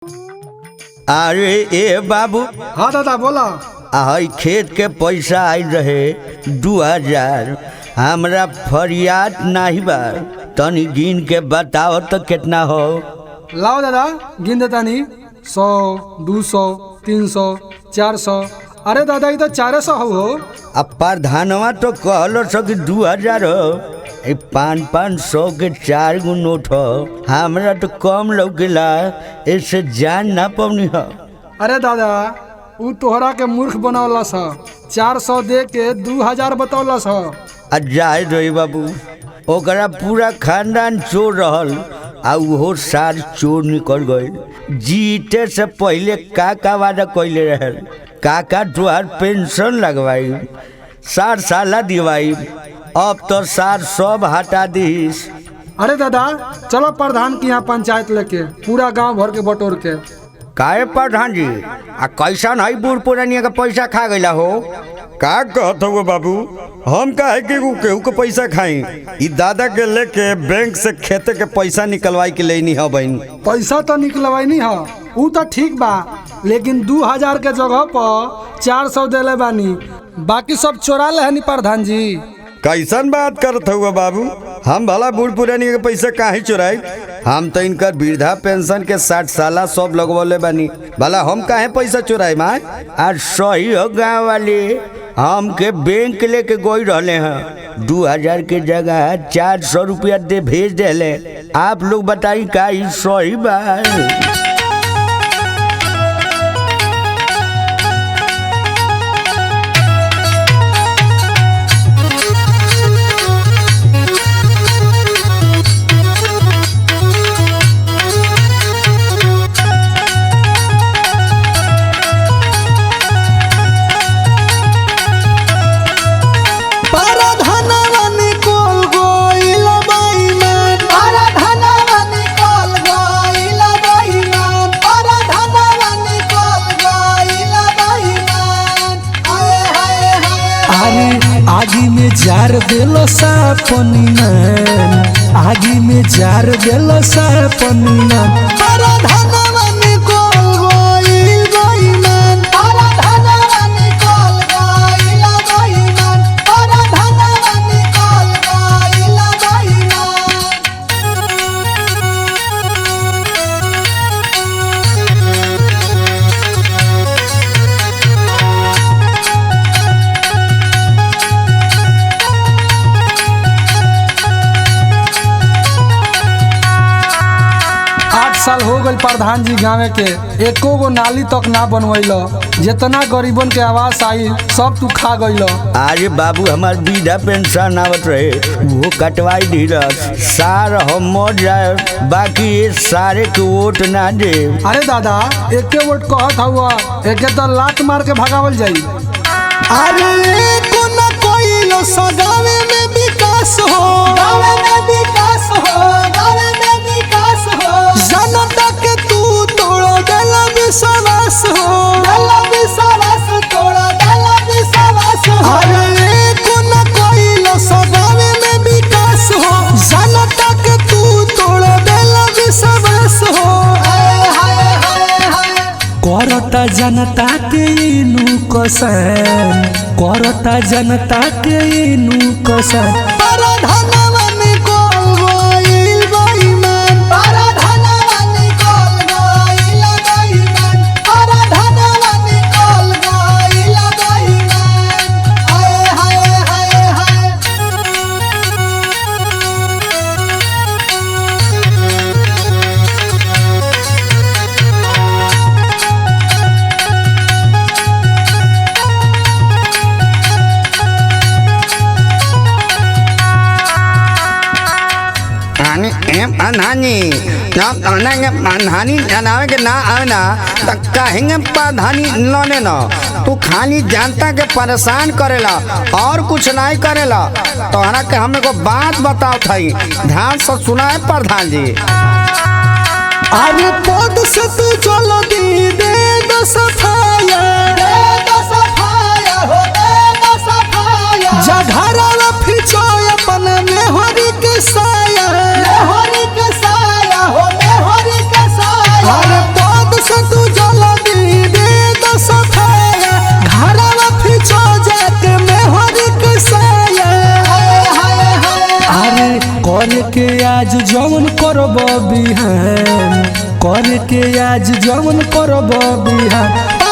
अरे ए बाबू। हाँ दादा बोला। आई खेत के पैसा आई रहे 2000। हमरा फरियाद नहीं बा, तनी गिन के बताओ तो कितना हो। लाओ दादा गिन देता नहीं। 100, 200, 300, 400। अरे दादा ये तो 400 हो। अब प्रधानवा तो कहलो सो कि 2000 हो। 500 के 4 गो नोट हो। हमरा तो कम लौकेला, इससे जान ना पवनी हो। अरे दादा उ तोहरा के मूर्ख बनौलस ह। 400 दे के 2000 बतौलस ह। जाए रही बाबू, ओकरा पूरा खानदान चोर रहल आ उहो सार चोर निकल गए। जीते से पहले का वादा कैले रहे, काका तुहार पेंशन लगवाई, 60 साल दिवाई। अब तो सार सब हटा दीस। अरे दादा चलो प्रधान की यहाँ पंचायत लेके पूरा गांव भर के बटोर के। काहे प्रधान जी, आ कैसा नहीं बूढ़ पुरानिया का पैसा खा गया हो। का कहत हो बाबू, हम काहे के केहू के पैसा खाई। ई दादा के लेके बैंक से खेते के पैसा निकलवाई के लेनी है बहन। पैसा तो निकलवाई है उ तो ठीक बा, लेकिन 2000 के जगह पर 400 देले बानी, बाकी सब चोरा ले हनी प्रधान जी। कैसन बात करत हुआ बाबू, हम भला बूढ़ पुरानी के पैसा काहे चुराई। हम तो इनकर वृद्धा पेंशन के 60 साल सब लगवले बानी, भला हम काहे पैसा चुराई माँ। आज सही हो गाँव वाले हमके बैंक लेके गई रहले हैं, 2000 के जगह 400 रुपया दे भेज देले। आप लोग बताई का ई सही बात। आगी में जार देलो सापनी मन, आगी में जार देलो सापनी मन। प्रधानवा निकल गइल गइमान, प्रधानवा निकल गइल गइमान, प्रधानवा निकल गइल गइमान। साल हो गई प्रधान जी गाँव के एको गो नाली तक ना बनवैल। जितना गरीबन के आवास आई सब तू खा गइल। अरे बाबू हमार वृद्धा पेंशन आवत रहे वो कटवाई धीरज। सार हम मर जाए, बाकी ये सारे के वोट ना दे। अरे दादा एके वोट कहत हुआ, एके तो लात मार के भगावल जाई। अरे को ना कोइलो सगावे में विकास हो, गावे में विकास हो, गावे में विकास हो। जनता के तू तोड़ देला विश्वास हो, देला विश्वास तोड़ देला विश्वास हो। अरे को ना कोइलो सगावे में विकास हो, जनता के तू तोड़ देला विश्वास हो। करता जनता के इनु कसन, करता जनता के इनु कसन। प्रधानवा निकल गइल गइमान, प्रधानवा निकल गइल गइमान, प्रधानवा निकल गइल गइमान। हाय हाय हाय हाय। प्रधानी जनावे के ना आवे ना तो कहेंगे प्रधानी लोने न। तू खाली जनता के परेशान करेला और कुछ नहीं करेला। तोहरा के हम एगो बात बताओ थई, ध्यान से सुनाए प्रधान जी। अरे पद से तू चलो दे दो सफाया, दे दो सफाया हो, दे दो सफाया। जघरा फिचो अपन में हरी के साया, में हरी के साया हो, में हरी के साया। अरे पद के आज जवन करब बिहान, करे के आज जवन करब बिहान।